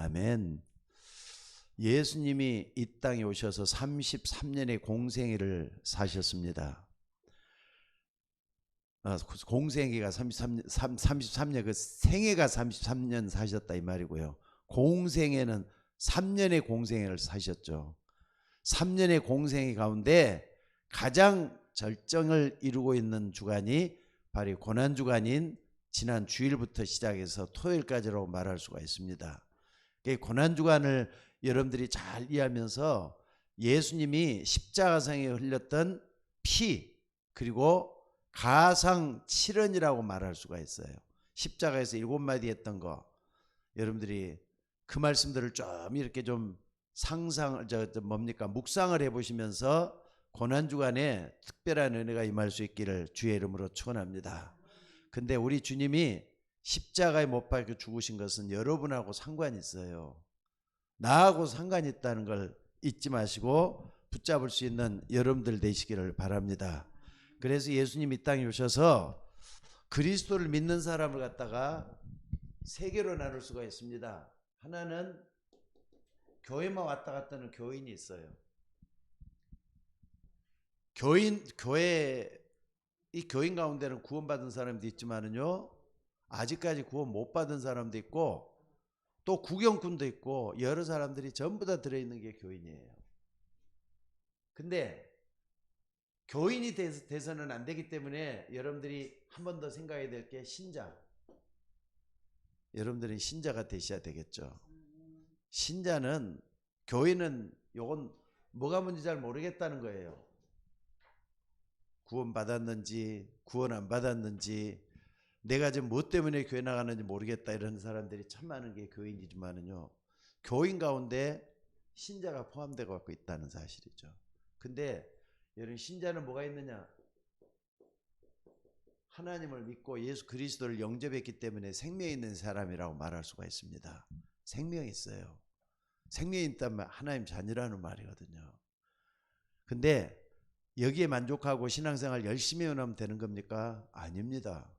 아멘. 예수님이 이 땅에 오셔서 33년의 공생애를 사셨습니다. 공생애가 33년, 그 생애가 33년 사셨다 이 말이고요. 공생애는 3년의 공생애를 사셨죠. 3년의 공생애 가운데 가장 절정을 이루고 있는 주간이 바로 고난주간인 지난 주일부터 시작해서 토요일까지라고 말할 수가 있습니다. 고난주간을 여러분들이 잘 이해하면서 예수님이 십자가상에 흘렸던 피, 그리고 가상 7원이라고 말할 수가 있어요. 십자가에서 7마디 했던 거, 여러분들이 그 말씀들을 좀 이렇게 좀 묵상을 해보시면서 고난주간에 특별한 은혜가 임할 수 있기를 주의 이름으로 축원합니다. 근데 우리 주님이 십자가에 못 박혀 죽으신 것은 여러분하고 상관이 있어요. 나하고 상관이 있다는 걸 잊지 마시고 붙잡을 수 있는 여러분들 되시기를 바랍니다. 그래서 예수님 이 땅에 오셔서 그리스도를 믿는 사람을 갖다가 세 개로 나눌 수가 있습니다. 하나는 교회만 왔다 갔다 하는 교인이 있어요. 이 교인 가운데는 구원받은 사람도 있지만은요, 아직까지 구원 못 받은 사람도 있고, 또 구경꾼도 있고, 여러 사람들이 전부 다 들어있는 게 교인이에요. 근데 교인이 돼서는 안 되기 때문에 여러분들이 한 번 더 생각해야 될 게 신자. 여러분들이 신자가 되셔야 되겠죠. 신자는, 교인은 요건 뭐가 뭔지 잘 모르겠다는 거예요. 구원 받았는지 구원 안 받았는지, 내가 지금 뭐 때문에 교회 나가는지 모르겠다, 이런 사람들이 참 많은 게 교인이지만은요, 교인 가운데 신자가 포함되어 갖고 있다는 사실이죠. 근데 여러분, 신자는 뭐가 있느냐? 하나님을 믿고 예수 그리스도를 영접했기 때문에 생명이 있는 사람이라고 말할 수가 있습니다. 생명이 있어요. 생명이 있다면 하나님 자녀라는 말이거든요. 근데 여기에 만족하고 신앙생활 열심히 해오면 되는 겁니까? 아닙니다.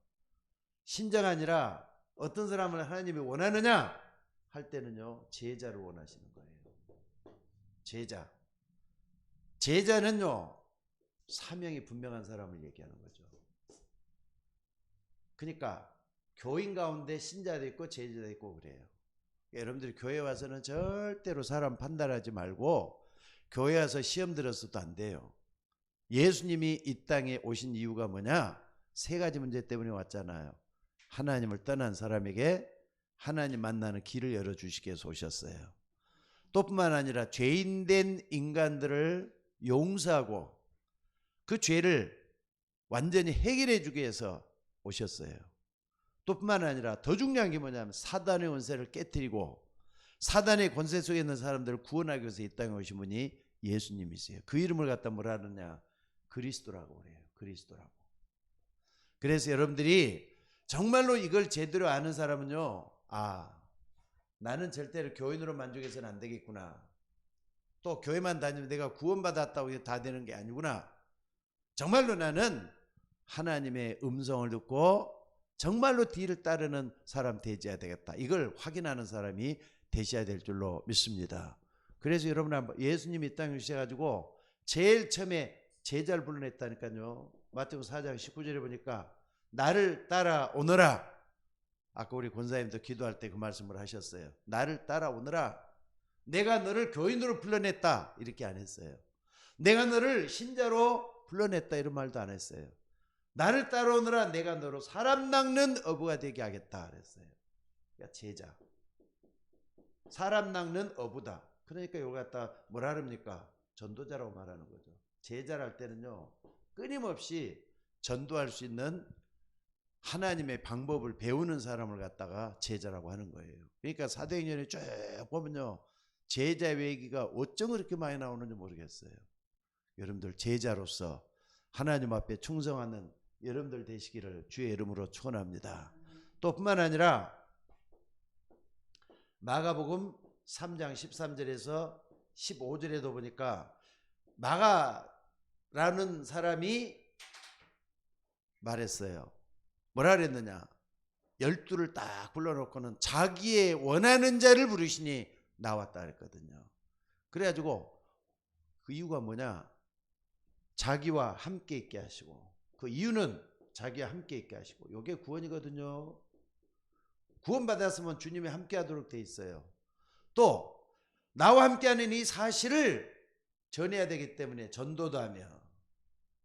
신자가 아니라 어떤 사람을 하나님이 원하느냐 할 때는요, 제자를 원하시는 거예요. 제자는요, 사명이 분명한 사람을 얘기하는 거죠. 그러니까 교인 가운데 신자도 있고 제자도 있고 그래요. 여러분들이 교회 와서는 절대로 사람 판단하지 말고, 교회 와서 시험 들었어도 안 돼요. 예수님이 이 땅에 오신 이유가 뭐냐? 세 가지 문제 때문에 왔잖아요. 하나님을 떠난 사람에게 하나님 만나는 길을 열어주시기 위해서 오셨어요. 또 뿐만 아니라 죄인된 인간들을 용서하고 그 죄를 완전히 해결해 주기 위해서 오셨어요. 또 뿐만 아니라 더 중요한 게 뭐냐면 사단의 권세를 깨뜨리고 사단의 권세 속에 있는 사람들을 구원하기 위해서 이 땅에 오신 분이 예수님이세요. 그 이름을 갖다 뭐라 하느냐? 그리스도라고 그래요. 그리스도라고. 그래서 여러분들이 정말로 이걸 제대로 아는 사람은요, 나는 절대로 교인으로 만족해서는 안 되겠구나. 또 교회만 다니면 내가 구원받았다고 해서 다 되는 게 아니구나. 정말로 나는 하나님의 음성을 듣고 정말로 뒤를 따르는 사람 되어야 되겠다. 이걸 확인하는 사람이 되셔야 될 줄로 믿습니다. 그래서 여러분, 예수님이 이 땅에 오셔가지고 제일 처음에 제자를 불러냈다니까요. 마태복음 4장 19절에 보니까 나를 따라오너라. 아까 우리 권사님도 기도할 때 그 말씀을 하셨어요. 나를 따라오너라. 내가 너를 교인으로 불러냈다, 이렇게 안 했어요. 내가 너를 신자로 불러냈다, 이런 말도 안 했어요. 나를 따라오너라. 내가 너로 사람 낚는 어부가 되게 하겠다 그랬어요. 그러니까 제자, 사람 낚는 어부다. 그러니까 이거 갖다 뭐라 합니까? 전도자라고 말하는 거죠. 제자랄 때는요, 끊임없이 전도할 수 있는 하나님의 방법을 배우는 사람을 갖다가 제자라고 하는 거예요. 그러니까 사도행전에 쭉 보면요, 제자 얘기가 어쩜 그렇게 많이 나오는지 모르겠어요. 여러분들 제자로서 하나님 앞에 충성하는 여러분들 되시기를 주의 이름으로 축원합니다. 또 뿐만 아니라 마가복음 3장 13절에서 15절에도 보니까 마가라는 사람이 말했어요. 뭐라 그랬느냐? 12를 딱 불러놓고는 자기의 원하는 자를 부르시니 나왔다 그랬거든요. 그래가지고 그 이유가 뭐냐? 자기와 함께 있게 하시고, 그 이유는 자기와 함께 있게 하시고, 이게 구원이거든요. 구원받았으면 주님이 함께 하도록 돼 있어요. 또 나와 함께하는 이 사실을 전해야 되기 때문에 전도도 하며,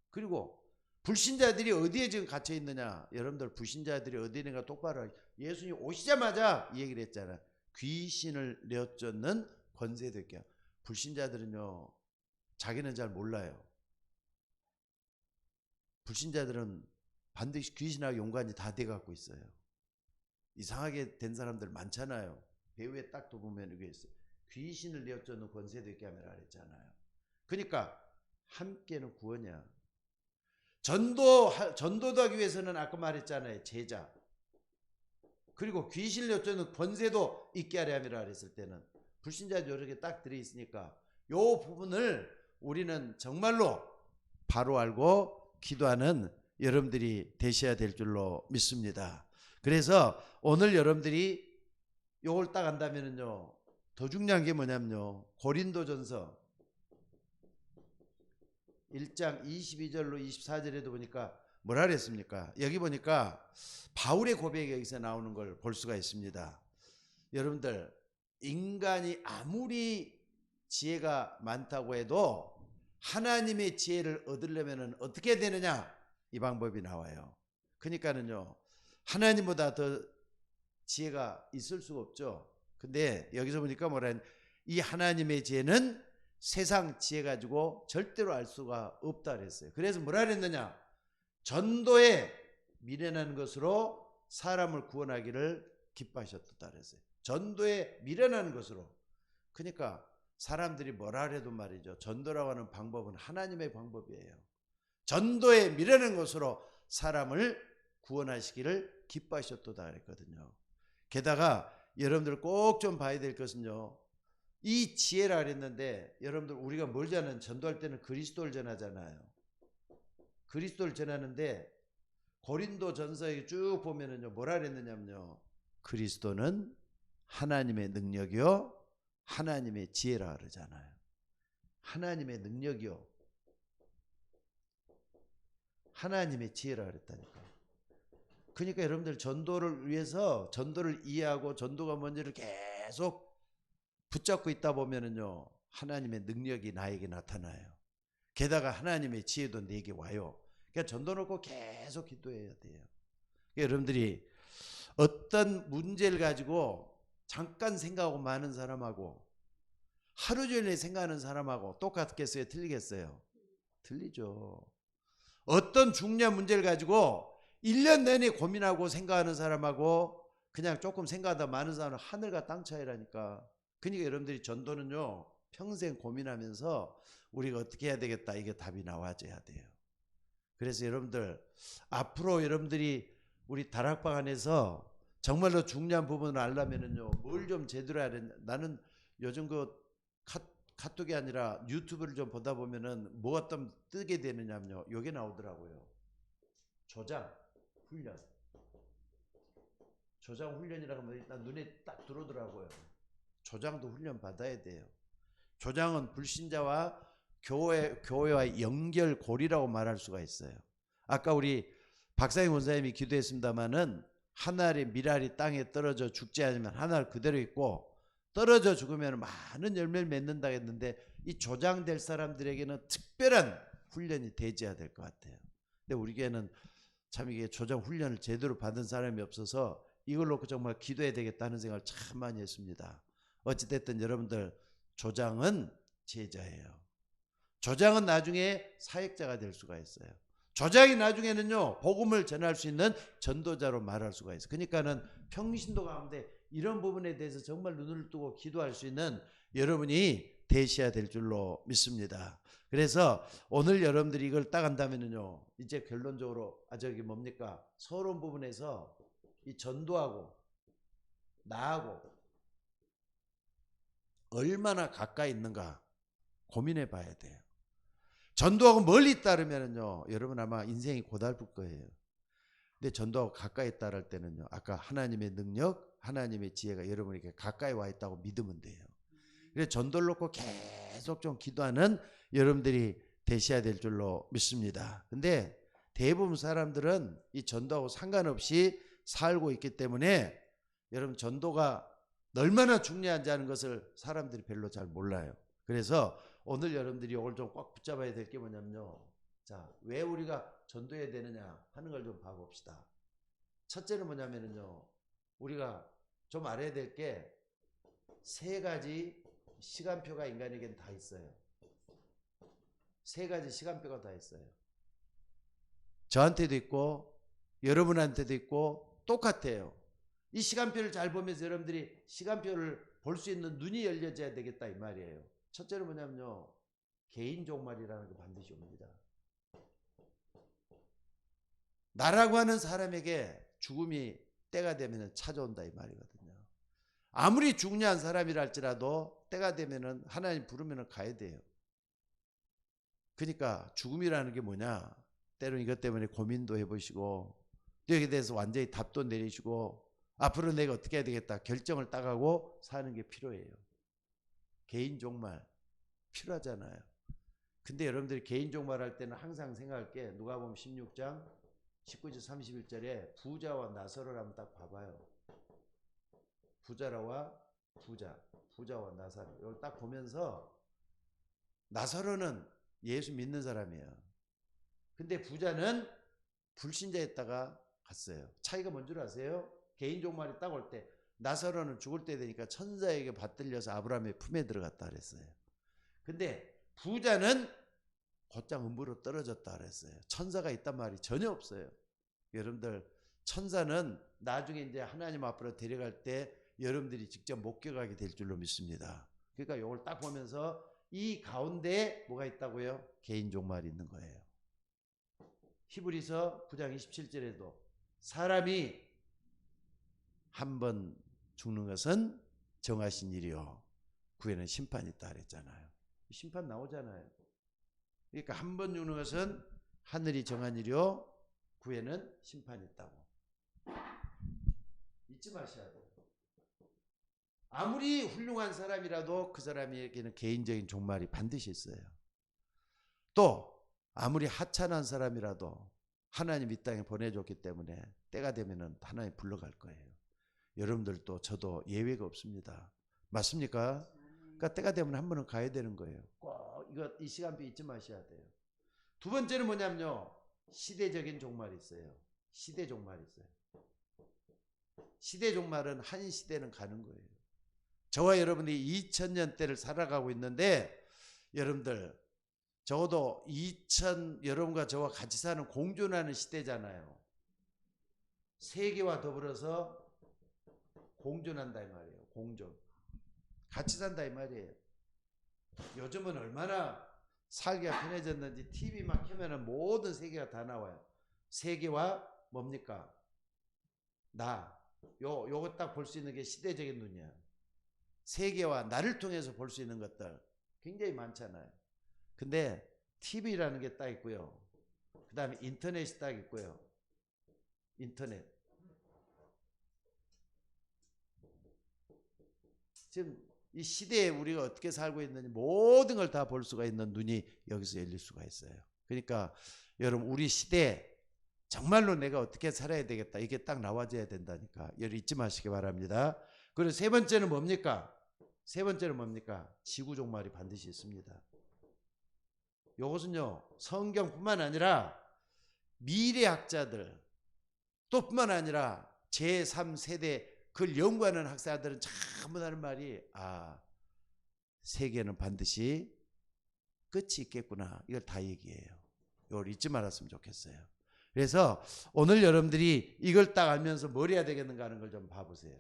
그리고 불신자들이 어디에 지금 갇혀 있느냐? 여러분들 불신자들이 어디 있는가 똑바로, 예수님 오시자마자 이 얘기를 했잖아요. 귀신을 내어쫓는 권세도 있게. 불신자들은요, 자기는 잘 몰라요. 불신자들은 반드시 귀신하고 연관이 다 돼 갖고 있어요. 이상하게 된 사람들 많잖아요. 배우에 딱 보면 이게 있어요. 귀신을 내어쫓는 권세도 있게 하면 그랬잖아요. 그러니까 함께는 구원이야. 전도도 하기 위해서는 아까 말했잖아요. 제자. 그리고 귀신을 내어쫓는 권세도 있게 하려 함이라 그랬을 때는 불신자도 이렇게 딱 들어있으니까 이 부분을 우리는 정말로 바로 알고 기도하는 여러분들이 되셔야 될 줄로 믿습니다. 그래서 오늘 여러분들이 요걸 딱 안다면은요, 더 중요한 게 뭐냐면요, 고린도전서 1장 22절로 24절에도 보니까 뭐라 그랬습니까? 여기 보니까 바울의 고백이 여기서 나오는 걸 볼 수가 있습니다. 여러분들, 인간이 아무리 지혜가 많다고 해도 하나님의 지혜를 얻으려면 어떻게 되느냐? 이 방법이 나와요. 그러니까는요, 하나님보다 더 지혜가 있을 수가 없죠. 근데 여기서 보니까 뭐라 했냐? 이 하나님의 지혜는 세상 지혜 가지고 절대로 알 수가 없다 그랬어요. 그래서 뭐라 그랬느냐? 전도에 미련한 것으로 사람을 구원하기를 기뻐하셨다 그랬어요. 전도에 미련한 것으로. 그러니까 사람들이 뭐라 해도 말이죠, 전도라고 하는 방법은 하나님의 방법이에요. 전도에 미련한 것으로 사람을 구원하시기를 기뻐하셨다 그랬거든요. 게다가 여러분들 꼭 좀 봐야 될 것은요, 이 지혜라 그랬는데, 여러분들 우리가 뭘 전하는, 전도할 때는 그리스도를 전하잖아요. 그리스도를 전하는데 고린도 전서에 쭉 보면은요, 뭐라 그랬느냐면요, 그리스도는 하나님의 능력이요 하나님의 지혜라 그러잖아요. 하나님의 능력이요 하나님의 지혜라 그랬다니까. 그러니까 여러분들 전도를 위해서 전도를 이해하고 전도가 뭔지를 계속 붙잡고 있다 보면은요, 하나님의 능력이 나에게 나타나요. 게다가 하나님의 지혜도 내게 와요. 그러니까 전도 놓고 계속 기도해야 돼요. 그러니까 여러분들이 어떤 문제를 가지고 잠깐 생각하고 마는 사람하고 하루 종일 생각하는 사람하고 똑같겠어요? 틀리겠어요? 틀리죠. 어떤 중요한 문제를 가지고 1년 내내 고민하고 생각하는 사람하고 그냥 조금 생각하다 마는 사람은 하늘과 땅 차이라니까. 그러니까 여러분들이 전도는요, 평생 고민하면서 우리가 어떻게 해야 되겠다, 이게 답이 나와줘야 돼요. 그래서 여러분들 앞으로 여러분들이 우리 다락방 안에서 정말로 중요한 부분을 알려면은요, 뭘 좀 제대로 해야 되냐. 나는 요즘 그 카톡이 아니라 유튜브를 좀 보다 보면은 뭐가 좀 뜨게 되느냐면요, 요게 나오더라고요. 조장 훈련. 조장 훈련이라고 하면 일단 눈에 딱 들어오더라고요. 조장도 훈련 받아야 돼요. 조장은 불신자와 교회와 연결고리라고 말할 수가 있어요. 아까 우리 박상희 원사님이 기도했습니다마는 하늘의 미랄이 땅에 떨어져 죽지 않으면 하늘 그대로 있고, 떨어져 죽으면 많은 열매를 맺는다 했는데, 이 조장될 사람들에게는 특별한 훈련이 되어야 될 것 같아요. 근데 우리 교회는 참 이게 조장 훈련을 제대로 받은 사람이 없어서 이걸 놓고 정말 기도해야 되겠다는 생각을 참 많이 했습니다. 어찌됐든 여러분들, 조장은 제자예요. 조장은 나중에 사역자가 될 수가 있어요. 조장이 나중에는요, 복음을 전할 수 있는 전도자로 말할 수가 있어요. 그러니까는 평신도 가운데 이런 부분에 대해서 정말 눈을 뜨고 기도할 수 있는 여러분이 되셔야 될 줄로 믿습니다. 그래서 오늘 여러분들이 이걸 딱 한다면은요, 이제 결론적으로 저기 뭡니까, 서론 부분에서 이 전도하고 나하고 얼마나 가까이 있는가 고민해 봐야 돼요. 전도하고 멀리 따르면은요, 여러분 아마 인생이 고달플 거예요. 근데 전도하고 가까이 있다 할 때는요, 아까 하나님의 능력, 하나님의 지혜가 여러분에게 가까이 와 있다고 믿으면 돼요. 그래서 전도를 놓고 계속 좀 기도하는 여러분들이 되셔야 될 줄로 믿습니다. 근데 대부분 사람들은 이 전도하고 상관없이 살고 있기 때문에 여러분 전도가 얼마나 중요한지 하는 것을 사람들이 별로 잘 몰라요. 그래서 오늘 여러분들이 이걸 좀 꽉 붙잡아야 될 게 뭐냐면요. 자, 왜 우리가 전도해야 되느냐 하는 걸 좀 봐봅시다. 첫째는 뭐냐면요. 우리가 좀 알아야 될 게 세 가지 시간표가 인간에게는 다 있어요. 세 가지 시간표가 다 있어요. 저한테도 있고 여러분한테도 있고 똑같아요. 이 시간표를 잘 보면서 여러분들이 시간표를 볼 수 있는 눈이 열려져야 되겠다 이 말이에요. 첫째는 뭐냐면요. 개인 종말이라는 게 반드시 옵니다. 나라고 하는 사람에게 죽음이 때가 되면 찾아온다 이 말이거든요. 아무리 중요한 사람이라 할지라도 때가 되면 하나님 부르면 가야 돼요. 그러니까 죽음이라는 게 뭐냐? 때로는 이것 때문에 고민도 해보시고 또 여기에 대해서 완전히 답도 내리시고 앞으로 내가 어떻게 해야 되겠다 결정을 따가고 사는 게 필요해요. 개인 종말 필요하잖아요. 근데 여러분들이 개인 종말 할 때는 항상 생각할 게 누가복음 16장 19절 31절에 부자와 나사로를 한번 딱 봐봐요. 부자와 나사로 이걸 딱 보면서 나사로는 예수 믿는 사람이에요. 근데 부자는 불신자였다가 갔어요. 차이가 뭔 줄 아세요? 개인 종말이 딱 올 때 나사로는 죽을 때 되니까 천사에게 받들려서 아브라함의 품에 들어갔다 그랬어요. 근데 부자는 곧장 음부로 떨어졌다 그랬어요. 천사가 있단 말이 전혀 없어요. 여러분들 천사는 나중에 이제 하나님 앞으로 데려갈 때 여러분들이 직접 목격하게 될 줄로 믿습니다. 그러니까 이걸 딱 보면서 이 가운데 뭐가 있다고요? 개인 종말이 있는 거예요. 히브리서 9장 27절에도 사람이 한 번 죽는 것은 정하신 일이요 후에는 심판이 있다 그랬잖아요. 심판 나오잖아요. 그러니까 한 번 죽는 것은 하늘이 정한 일이요 후에는 심판이 있다고 잊지 마셔야 돼요. 아무리 훌륭한 사람이라도 그 사람에게는 개인적인 종말이 반드시 있어요. 또 아무리 하찮은 사람이라도 하나님 이 땅에 보내줬기 때문에 때가 되면 하나님 불러갈 거예요. 여러분들도 저도 예외가 없습니다. 맞습니까? 그러니까 때가 되면 한 번은 가야 되는 거예요. 꼭 이 시간표 잊지 마셔야 돼요. 두 번째는 뭐냐면요. 시대적인 종말이 있어요. 시대 종말이 있어요. 시대 종말은 한 시대는 가는 거예요. 저와 여러분이 2000년대를 살아가고 있는데 여러분들 적어도 여러분과 저와 같이 사는 공존하는 시대잖아요. 세계와 더불어서 공존한다 이 말이에요. 공존. 같이 산다 이 말이에요. 요즘은 얼마나 살기가 편해졌는지 TV만 켜면 모든 세계가 다 나와요. 세계와 뭡니까? 요거 딱 볼 수 있는 게 시대적인 눈이야. 세계와 나를 통해서 볼 수 있는 것들 굉장히 많잖아요. 근데 TV라는 게 딱 있고요. 그 다음에 인터넷이 딱 있고요. 인터넷. 지금 이 시대에 우리가 어떻게 살고 있는지 모든 걸 다 볼 수가 있는 눈이 여기서 열릴 수가 있어요. 그러니까 여러분 우리 시대에 정말로 내가 어떻게 살아야 되겠다. 이게 딱 나와줘야 된다니까. 여러분 잊지 마시기 바랍니다. 그리고 세 번째는 뭡니까? 지구 종말이 반드시 있습니다. 이것은요 성경뿐만 아니라 미래학자들 또 뿐만 아니라 제3세대 그걸 연구하는 학자들은 전부 다 하는 말이 세계는 반드시 끝이 있겠구나. 이걸 다 얘기해요. 이걸 잊지 말았으면 좋겠어요. 그래서 오늘 여러분들이 이걸 딱 알면서 뭘 해야 되겠는가 하는 걸 좀 봐보세요.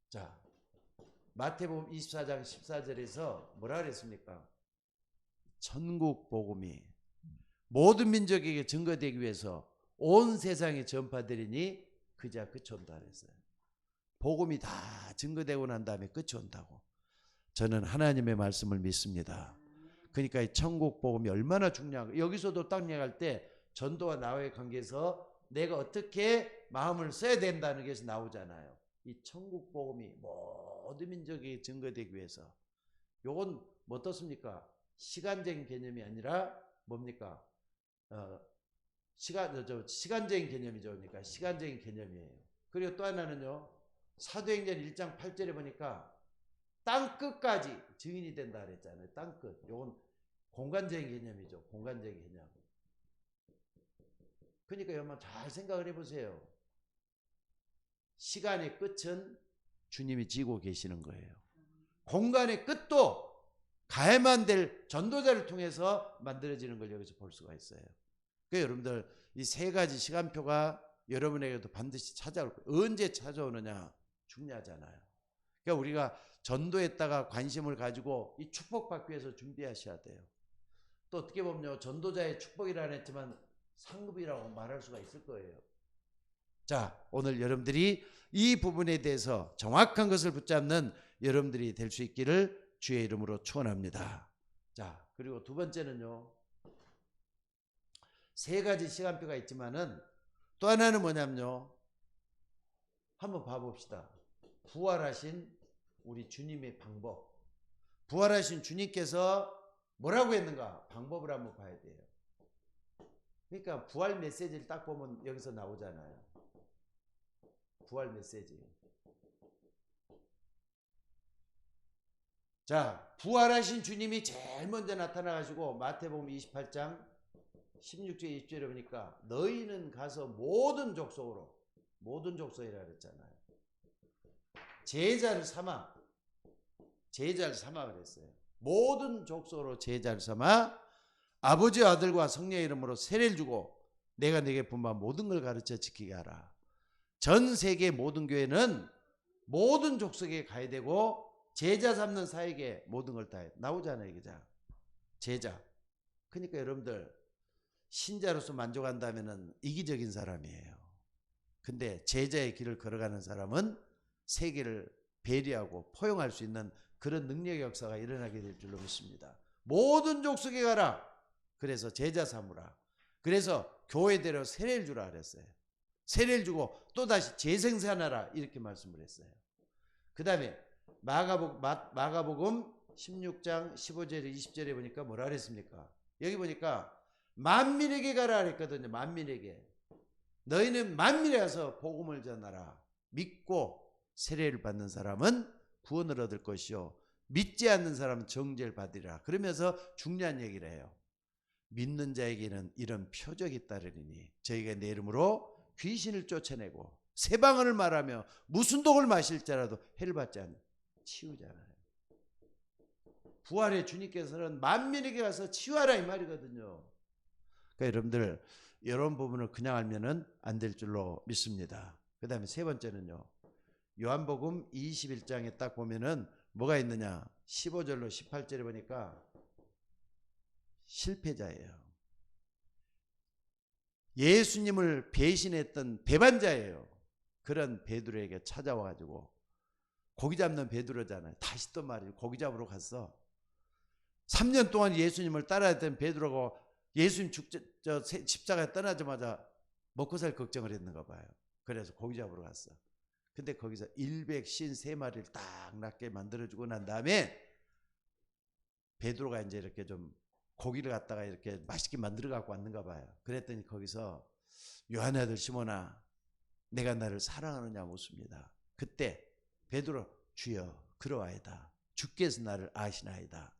자, 마태복음 24장 14절에서 뭐라 그랬습니까? 천국 복음이 모든 민족에게 증거되기 위해서 온 세상에 전파되리니 그자 끝이 온다 그랬어요. 복음이 다 증거되고 난 다음에 끝이 온다고. 저는 하나님의 말씀을 믿습니다. 그러니까 이 천국 복음이 얼마나 중요한가. 여기서도 딱 얘기할 때 전도와 나와의 관계에서 내가 어떻게 마음을 써야 된다는 것이 나오잖아요. 이 천국 복음이 모든 민족에게 증거되기 위해서 요건 뭐 어떻습니까? 시간적인 개념이 아니라 뭡니까? 시간적인 개념이죠. 그러니까 시간적인 개념이에요. 그리고 또 하나는요. 사도행전 1장 8절에 보니까 땅 끝까지 증인이 된다 그랬잖아요. 땅 끝. 요건 공간적인 개념이죠. 공간적인 개념. 그러니까 여러분 잘 생각을 해보세요. 시간의 끝은 주님이 지고 계시는 거예요. 공간의 끝도 가야만 될 전도자를 통해서 만들어지는 걸 여기서 볼 수가 있어요. 그러니까 여러분들 이 세 가지 시간표가 여러분에게도 반드시 찾아올 거예요. 언제 찾아오느냐 중요하잖아요. 그러니까 우리가 전도했다가 관심을 가지고 이 축복받기 위해서 준비하셔야 돼요. 또 어떻게 보면 전도자의 축복이라는 했지만 상급이라고 말할 수가 있을 거예요. 자, 오늘 여러분들이 이 부분에 대해서 정확한 것을 붙잡는 여러분들이 될 수 있기를 주의 이름으로 축원합니다. 자, 그리고 두 번째는요. 세 가지 시간표가 있지만은 또 하나는 뭐냐면요. 한번 봐봅시다. 부활하신 우리 주님의 방법. 부활하신 주님께서 뭐라고 했는가? 방법을 한번 봐야 돼요. 그러니까 부활 메시지를 딱 보면 여기서 나오잖아요. 부활 메시지. 자, 부활하신 주님이 제일 먼저 나타나가지고 마태복음 28장 16절 20절에 보니까 너희는 가서 모든 족속이라 그랬잖아요. 제자를 삼아 그랬어요. 모든 족속으로 제자를 삼아 아버지와 아들과 성령의 이름으로 세례를 주고 내가 네게 분부한 모든 걸 가르쳐 지키게 하라. 전 세계 모든 교회는 모든 족속에 가야 되고 제자 삼는 사에게 모든 걸 다 해. 나오잖아요. 그죠? 제자. 그러니까 여러분들 신자로서 만족한다면 이기적인 사람이에요. 근데 제자의 길을 걸어가는 사람은 세계를 배려하고 포용할 수 있는 그런 능력의 역사가 일어나게 될 줄로 믿습니다. 모든 족속에 가라. 그래서 제자 삼으라. 그래서 교회대로 세례를 주라 그랬어요. 세례를 주고 또다시 재생산하라 이렇게 말씀을 했어요. 그 다음에 마가복음 16장 15절에 20절에 보니까 뭐라 그랬습니까? 여기 보니까 만민에게 가라 그랬거든요. 만민에게. 너희는 만민에 가서 복음을 전하라. 믿고 세례를 받는 사람은 구원을 얻을 것이요 믿지 않는 사람은 정죄를 받으리라. 그러면서 중요한 얘기를 해요. 믿는 자에게는 이런 표적이 따르리니 저희가 내 이름으로 귀신을 쫓아내고 새 방언을 말하며 무슨 독을 마실지라도 해를 받지 않는 치유잖아요. 부활의 주님께서는 만민에게 가서 치유하라 이 말이거든요. 그러니까 여러분들 이런 부분을 그냥 알면은 안 될 줄로 믿습니다. 그 다음에 세 번째는요. 요한복음 21장에 딱 보면은 뭐가 있느냐. 15절로 18절에 보니까 실패자예요. 예수님을 배신했던 배반자예요. 그런 베드로에게 찾아와가지고 고기 잡는 베드로잖아요. 다시 또 말이에요. 고기 잡으러 갔어. 3년 동안 예수님을 따라했던 베드로가 예수님 십자가에 떠나자마자 먹고 살 걱정을 했는가 봐요. 그래서 고기 잡으러 갔어. 근데 거기서 153마리를 딱 낫게 만들어주고 난 다음에 베드로가 이제 이렇게 좀 고기를 갖다가 이렇게 맛있게 만들어 갖고 왔는가 봐요. 그랬더니 거기서 요한의 아들 시몬아 내가 나를 사랑하느냐 묻습니다. 그때 베드로 주여 그러하이다. 주께서 나를 아시나이다.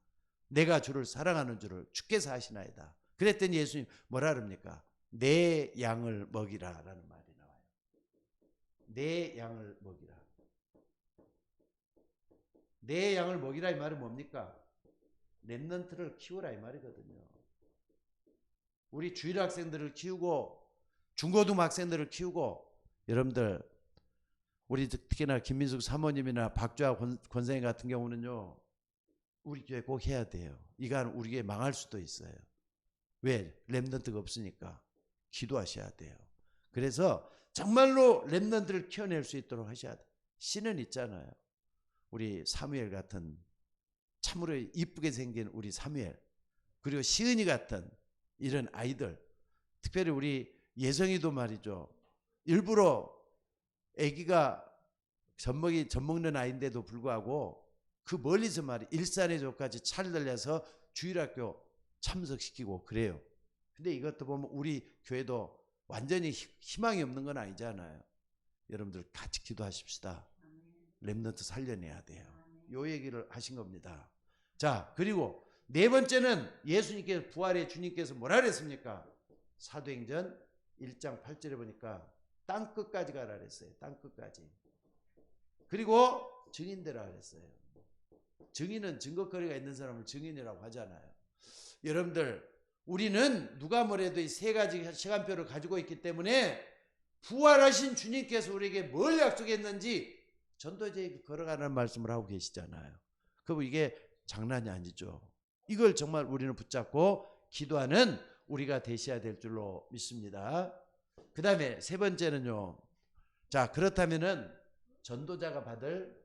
내가 주를 사랑하는 줄을 주께서 아시나이다. 그랬더니 예수님 뭐라 그럽니까? 내 양을 먹이라 라는 말이 나와요. 내 양을 먹이라. 내 양을 먹이라 이 말은 뭡니까? 렘넌트를 키우라 이 말이거든요. 우리 주일 학생들을 키우고 중고등 학생들을 키우고 여러분들 우리 특히나 김민숙 사모님이나 박주아 권사님 같은 경우는요. 우리 교회 꼭 해야 돼요. 이건 우리 교회 망할 수도 있어요. 왜? 렘넌트가 없으니까 기도하셔야 돼요. 그래서 정말로 렘넌트를 키워낼 수 있도록 하셔야 돼요. 신은 있잖아요. 우리 사무엘 같은 참으로 이쁘게 생긴 우리 사무엘 그리고 시은이 같은 이런 아이들 특별히 우리 예성이도 말이죠. 일부러 아기가 젖 먹는 아이인데도 불구하고 그 멀리서 말이 일산의 조까지 차를 들려서 주일학교 참석시키고 그래요. 근데 이것도 보면 우리 교회도 완전히 희망이 없는 건 아니잖아요. 여러분들 같이 기도하십시다. 렘넌트 살려내야 돼요. 요 얘기를 하신 겁니다. 자, 그리고 네 번째는 예수님께서 부활의 주님께서 뭐라 그랬습니까? 사도행전 1장 8절에 보니까 땅끝까지 가라 그랬어요. 땅끝까지. 그리고 증인되라 그랬어요. 증인은 증거거리가 있는 사람을 증인이라고 하잖아요. 여러분들, 우리는 누가 뭐래도 이 세 가지 시간표를 가지고 있기 때문에 부활하신 주님께서 우리에게 뭘 약속했는지 전도제에 걸어가는 말씀을 하고 계시잖아요. 그럼 이게 장난이 아니죠. 이걸 정말 우리는 붙잡고 기도하는 우리가 되셔야 될 줄로 믿습니다. 그 다음에 세 번째는요. 자, 그렇다면은 전도자가 받을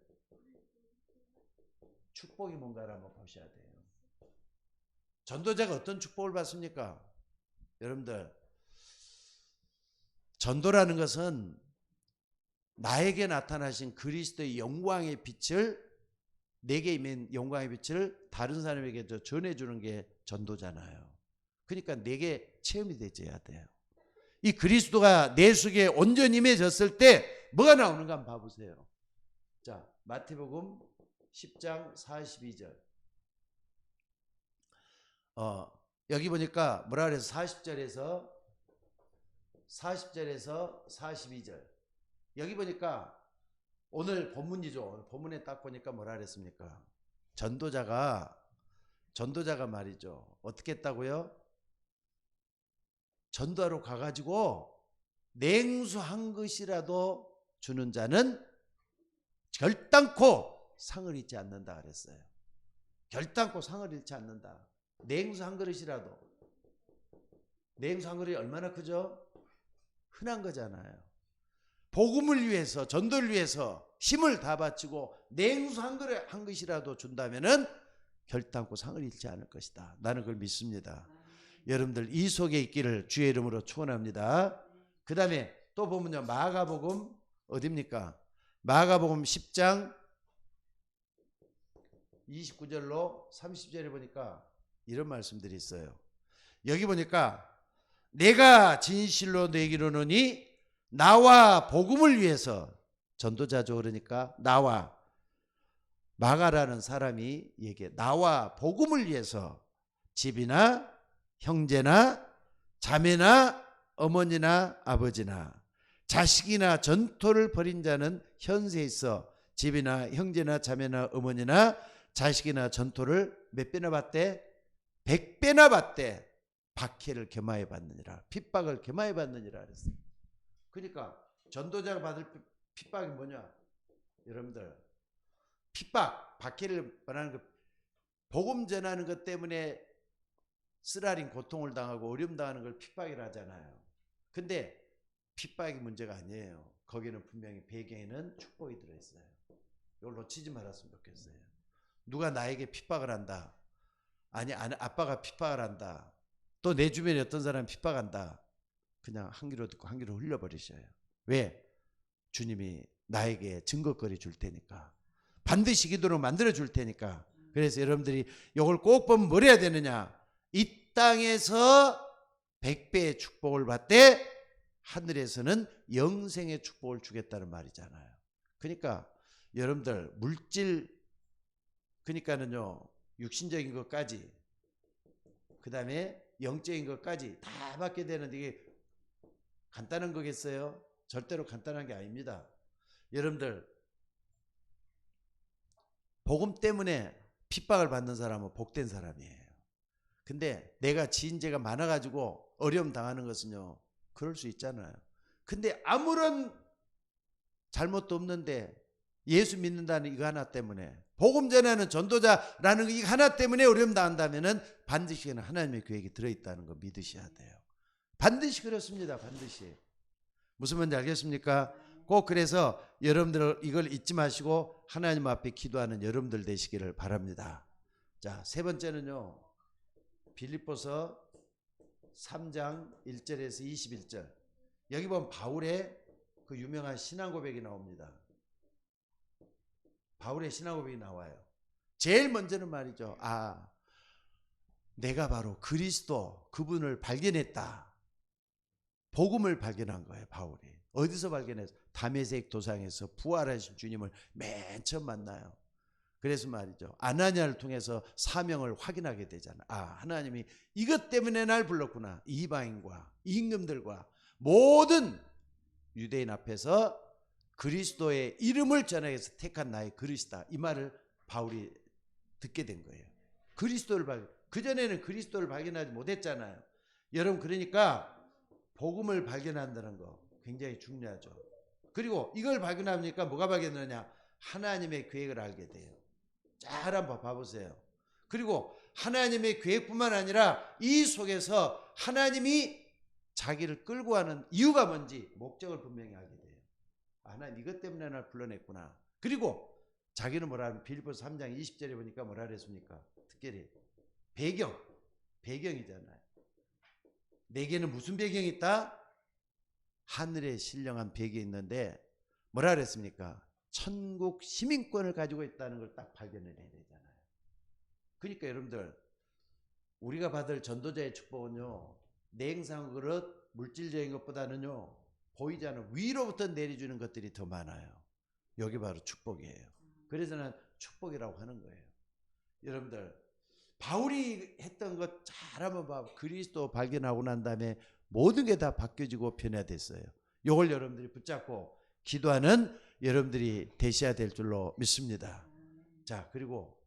축복이 뭔가를 한번 보셔야 돼요. 전도자가 어떤 축복을 받습니까? 여러분들, 전도라는 것은 나에게 나타나신 그리스도의 영광의 빛을, 내게 임한 영광의 빛을 다른 사람에게 전해주는 게 전도잖아요. 그러니까 내게 체험이 되어야 돼요. 이 그리스도가 내 속에 온전히 임해졌을 때 뭐가 나오는가 한번 봐보세요. 자, 마태복음 10장 42절. 여기 보니까 뭐라 그래서 40절에서 42절. 여기 보니까 오늘 본문이죠. 오늘 본문에 딱 보니까 뭐라 그랬습니까? 전도자가 말이죠. 어떻게 했다고요? 전도하러 가가지고 냉수 한 것이라도 주는 자는 결단코 상을 잃지 않는다 그랬어요. 결단코 상을 잃지 않는다. 냉수 한 그릇이라도. 냉수 한 그릇이 얼마나 크죠? 흔한 거잖아요. 복음을 위해서, 전도를 위해서 힘을 다 바치고 냉수 한 그릇 한 것이라도 준다면은 결단코 상을 잃지 않을 것이다. 나는 그걸 믿습니다. 여러분들 이 속에 있기를 주의 이름으로 축원합니다. 그 다음에 또 보면요. 마가복음 어딥니까? 마가복음 10장 29절로 30절에 보니까 이런 말씀들이 있어요. 여기 보니까 내가 진실로 너에게 이르노니 나와 복음을 위해서, 전도자죠. 그러니까 나와, 마가라는 사람이 얘기해. 나와 복음을 위해서 집이나 형제나 자매나 어머니나 아버지나 자식이나 전토를 벌인 자는 현세에 있어 집이나 형제나 자매나 어머니나 자식이나 전토를 몇 배나 받대? 100배나 받대. 박해를 겸하여 받느니라. 핍박을 겸하여 받느니라 그랬어요. 그러니까 전도자가 받을 핍박이 뭐냐? 여러분들, 핍박, 박해를 말하는 거, 복음 전하는 것 때문에 쓰라린 고통을 당하고 어려움 당하는 걸 핍박이라 하잖아요. 근데 핍박이 문제가 아니에요. 거기는 분명히 배경에는 축복이 들어있어요. 이걸 놓치지 말았으면 좋겠어요. 누가 나에게 핍박을 한다. 아니, 아빠가 핍박을 한다. 또 내 주변에 어떤 사람이 핍박한다. 그냥 한 귀로 듣고 한 귀로 흘려버리셔요. 왜? 주님이 나에게 증거거리 줄 테니까. 반드시 기도로 만들어 줄 테니까. 그래서 여러분들이 이걸 꼭 보면 뭘 해야 되느냐? 이 땅에서 100배의 축복을 받되 하늘에서는 영생의 축복을 주겠다는 말이잖아요. 그러니까 여러분들 물질, 그러니까는요, 육신적인 것까지, 그 다음에 영적인 것까지 다 받게 되는데 이게 간단한 거겠어요? 절대로 간단한 게 아닙니다. 여러분들, 복음 때문에 핍박을 받는 사람은 복된 사람이에요. 근데 내가 지은 죄가 많아가지고 어려움 당하는 것은요, 그럴 수 있잖아요. 근데 아무런 잘못도 없는데 예수 믿는다는 이거 하나 때문에, 복음 전하는 전도자라는 이 하나 때문에 어려움 당한다면은 반드시 하나님의 계획이 들어있다는 거 믿으셔야 돼요. 반드시 그렇습니다. 반드시. 무슨 말인지 알겠습니까? 꼭 그래서 여러분들 이걸 잊지 마시고 하나님 앞에 기도하는 여러분들 되시기를 바랍니다. 자, 세 번째는요, 빌립보서 3장 1절에서 21절. 여기 보면 바울의 그 유명한 신앙 고백이 나옵니다. 바울의 신앙 고백이 나와요. 제일 먼저는 말이죠. 내가 바로 그리스도 그분을 발견했다. 복음을 발견한 거예요. 바울이. 어디서 발견했어? 다메섹 도상에서 부활하신 주님을 맨 처음 만나요. 그래서 말이죠. 아나니아를 통해서 사명을 확인하게 되잖아. 하나님이 이것 때문에 날 불렀구나. 이방인과 임금들과 모든 유대인 앞에서 그리스도의 이름을 전하기 위해서 택한 나의 그리스도다. 이 말을 바울이 듣게 된 거예요. 그리스도를 발견. 그전에는 그리스도를 발견하지 못했잖아요. 여러분, 그러니까 복음을 발견한다는 거 굉장히 중요하죠. 그리고 이걸 발견하니까 뭐가 발견되느냐? 하나님의 계획을 알게 돼요. 잘 한번 봐보세요. 그리고 하나님의 계획뿐만 아니라 이 속에서 하나님이 자기를 끌고 가는 이유가 뭔지 목적을 분명히 알게 돼요. 하나님 이것 때문에 날 불러냈구나. 그리고 자기는 뭐라 하면 빌립보서 3장 20절에 보니까 뭐라 그랬습니까? 특별히 배경이잖아요. 내게는 무슨 배경이 있다? 하늘에 신령한 배경이 있는데 뭐라 그랬습니까? 천국 시민권을 가지고 있다는 걸 딱 발견해내야 되잖아요. 그러니까 여러분들, 우리가 받을 전도자의 축복은요, 냉상 그릇 물질적인 것보다는요, 보이지 않는 위로부터 내려주는 것들이 더 많아요. 여기 바로 축복이에요. 그래서 난 축복이라고 하는 거예요. 여러분들, 바울이 했던 것 잘 한번 봐. 그리스도 발견하고 난 다음에 모든 게 다 바뀌어지고 변화됐어요. 이걸 여러분들이 붙잡고 기도하는 여러분들이 되셔야 될 줄로 믿습니다. 자, 그리고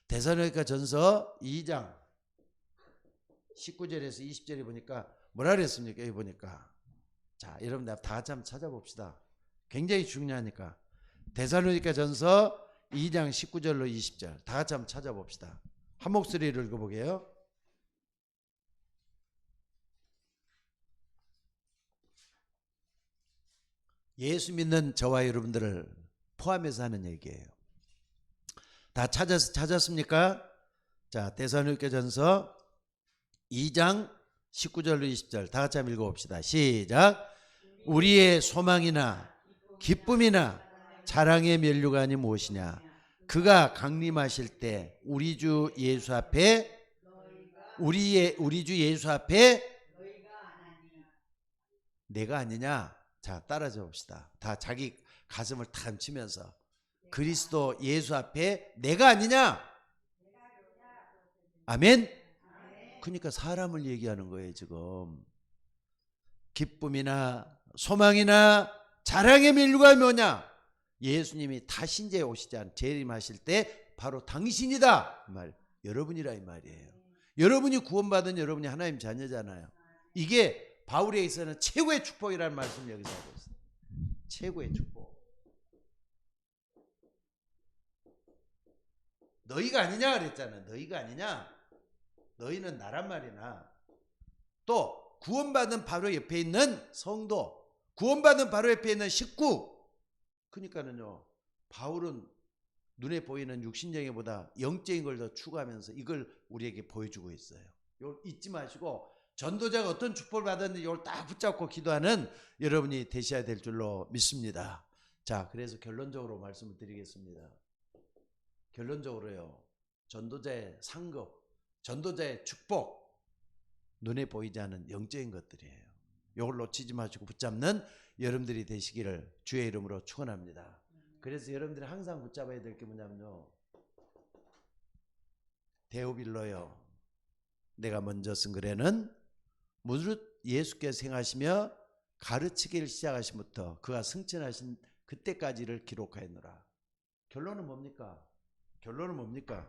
데살로니가 전서 2장 19절에서 20절에 보니까 뭐라 그랬습니까? 여기 보니까, 자, 여러분들 다 같이 한번 찾아봅시다. 굉장히 중요하니까. 데살로니가 전서 2장 19절로 20절 다 같이 한번 찾아봅시다. 한 목소리를 읽어보게요. 예수 믿는 저와 여러분들을 포함해서 하는 얘기예요. 다 찾았습니까? 자, 데살로니가전서 2장 19절로 20절 다 같이 한번 읽어봅시다. 시작. 우리의 소망이나 기쁨이나 자랑의 면류관이 무엇이냐? 그가 강림하실 때 우리 주 예수 앞에 내가 아니냐? 자, 따라줘 봅시다. 다 자기 가슴을 탁 치면서 그리스도 예수 앞에 내가 아니냐? 아멘? 그러니까 사람을 얘기하는 거예요, 지금. 기쁨이나 소망이나 자랑의 면류관이 뭐냐? 예수님이 다신제에 오시지 않 재림하실 때 바로 당신이다 이 말, 여러분이라 이 말이에요. 여러분이 구원받은 여러분이 하나님 자녀잖아요. 이게 바울에게서는 최고의 축복이라는 말씀을 여기서 하고 있어요. 최고의 축복. 너희가 아니냐 그랬잖아. 너희가 아니냐. 너희는 나란 말이나, 또 구원받은 바로 옆에 있는 성도, 구원받은 바로 옆에 있는 식구. 그러니까는요, 바울은 눈에 보이는 육신적인보다 영적인 걸 더 추구하면서 이걸 우리에게 보여주고 있어요. 이걸 잊지 마시고 전도자가 어떤 축복을 받았는지 이걸 딱 붙잡고 기도하는 여러분이 되셔야 될 줄로 믿습니다. 자, 그래서 결론적으로 말씀을 드리겠습니다. 결론적으로요, 전도자의 상급, 전도자의 축복, 눈에 보이지 않는 영적인 것들이에요. 이걸 놓치지 마시고 붙잡는 여러분들이 되시기를 주의 이름으로 축원합니다. 그래서 여러분들이 항상 붙잡아야 될 게 뭐냐면요, 데오빌로요, 내가 먼저 쓴 글에는 무릇 예수께서 행하시며 가르치기를 시작하신부터 그가 승천하신 그때까지를 기록하였노라. 결론은 뭡니까? 결론은 뭡니까?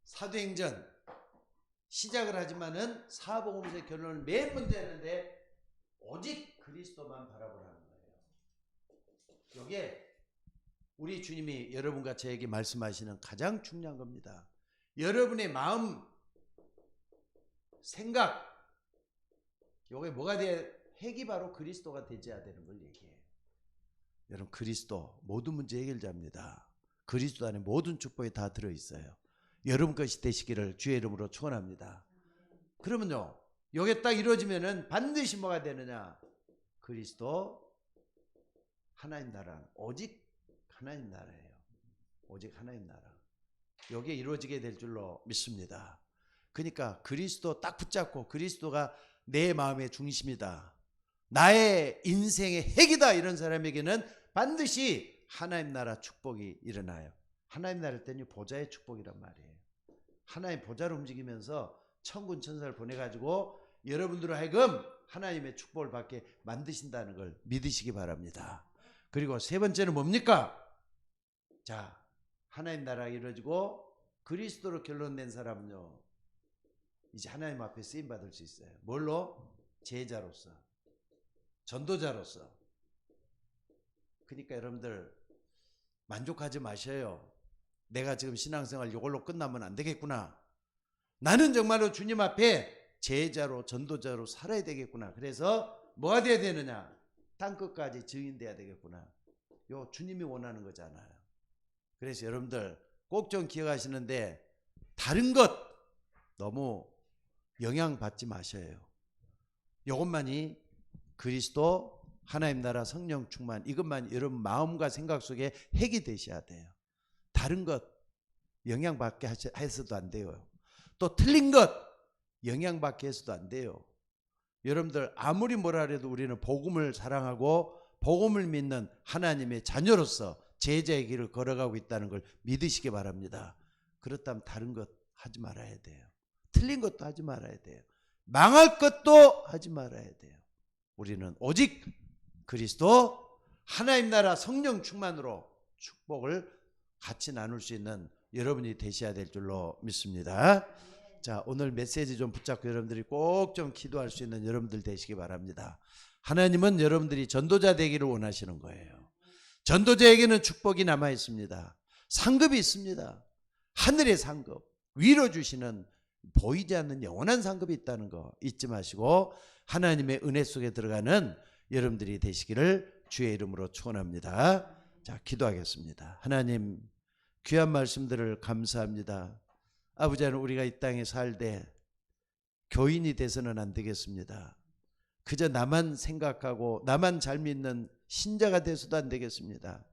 사도행전 시작을 하지만은 사복음서의 결론을 맨 먼저 했는데 오직 그리스도만 바라보라는 거예요. 이게 우리 주님이 여러분과 저에게 말씀하시는 가장 중요한 겁니다. 여러분의 마음, 생각, 이게 뭐가 돼야, 핵이 바로 그리스도가 되어야 되는 걸 얘기해요. 여러분, 그리스도 모든 문제 해결자입니다. 그리스도 안에 모든 축복이 다 들어있어요. 여러분 것이 되시기를 주의 이름으로 축원합니다. 그러면요, 이게 딱 이루어지면은 반드시 뭐가 되느냐? 그리스도 하나님 나라, 오직 하나님 나라예요. 오직 하나님 나라. 이게 이루어지게 될 줄로 믿습니다. 그러니까 그리스도 딱 붙잡고 그리스도가 내 마음의 중심이다, 나의 인생의 핵이다, 이런 사람에게는 반드시 하나님 나라 축복이 일어나요. 하나님 나라 때는 보좌의 축복이란 말이에요. 하나님 보좌를 움직이면서 천군 천사를 보내가지고 여러분들을 하여금 하나님의 축복을 받게 만드신다는 걸 믿으시기 바랍니다. 그리고 세 번째는 뭡니까? 자, 하나님 나라가 이루어지고 그리스도로 결론낸 사람은요, 이제 하나님 앞에 쓰임 받을 수 있어요. 뭘로? 제자로서, 전도자로서. 그러니까 여러분들 만족하지 마셔요. 내가 지금 신앙생활 이걸로 끝나면 안 되겠구나. 나는 정말로 주님 앞에 제자로, 전도자로 살아야 되겠구나. 그래서 뭐가 돼야 되느냐? 땅끝까지 증인돼야 되겠구나. 요 주님이 원하는 거잖아요. 그래서 여러분들 꼭 좀 기억하시는데, 다른 것 너무 영향받지 마셔요. 이것만이 그리스도 하나님 나라 성령 충만, 이것만 여러분 마음과 생각 속에 핵이 되셔야 돼요. 다른 것 영향받게 해서도 안 돼요. 또 틀린 것 영향받게 해서도 안 돼요. 여러분들 아무리 뭐라 해도 우리는 복음을 사랑하고 복음을 믿는 하나님의 자녀로서 제자의 길을 걸어가고 있다는 걸 믿으시기 바랍니다. 그렇다면 다른 것 하지 말아야 돼요. 틀린 것도 하지 말아야 돼요. 망할 것도 하지 말아야 돼요. 우리는 오직 그리스도 하나님 나라 성령 충만으로 축복을 같이 나눌 수 있는 여러분이 되셔야 될 줄로 믿습니다. 자, 오늘 메시지 좀 붙잡고 여러분들이 꼭 좀 기도할 수 있는 여러분들 되시기 바랍니다. 하나님은 여러분들이 전도자 되기를 원하시는 거예요. 전도자에게는 축복이 남아 있습니다. 상급이 있습니다. 하늘의 상급, 위로 주시는 보이지 않는 영원한 상급이 있다는 거 잊지 마시고 하나님의 은혜 속에 들어가는 여러분들이 되시기를 주의 이름으로 축원합니다. 자, 기도하겠습니다. 하나님, 귀한 말씀들을 감사합니다. 아버지 하나님, 우리가 이 땅에 살되 교인이 돼서는 안 되겠습니다. 그저 나만 생각하고 나만 잘 믿는 신자가 돼서도 안 되겠습니다.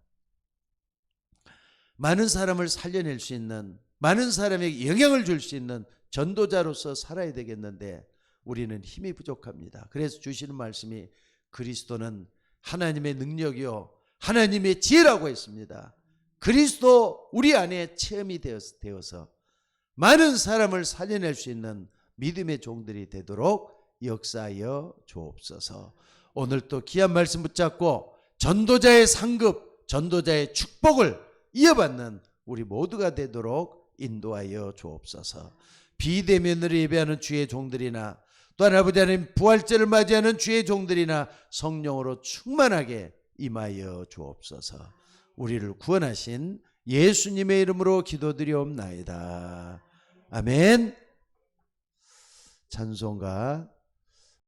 많은 사람을 살려낼 수 있는, 많은 사람에게 영향을 줄 수 있는 전도자로서 살아야 되겠는데 우리는 힘이 부족합니다. 그래서 주시는 말씀이 그리스도는 하나님의 능력이요 하나님의 지혜라고 했습니다. 그리스도 우리 안에 체험이 되어서 많은 사람을 살려낼 수 있는 믿음의 종들이 되도록 역사하여 주옵소서. 오늘 또 귀한 말씀 붙잡고 전도자의 상급, 전도자의 축복을 이어받는 우리 모두가 되도록 인도하여 주옵소서. 비대면으로 예배하는 주의 종들이나 또한 아버지 하나님 부활절을 맞이하는 주의 종들이나 성령으로 충만하게 임하여 주옵소서. 우리를 구원하신 예수님의 이름으로 기도드리옵나이다. 아멘. 찬송가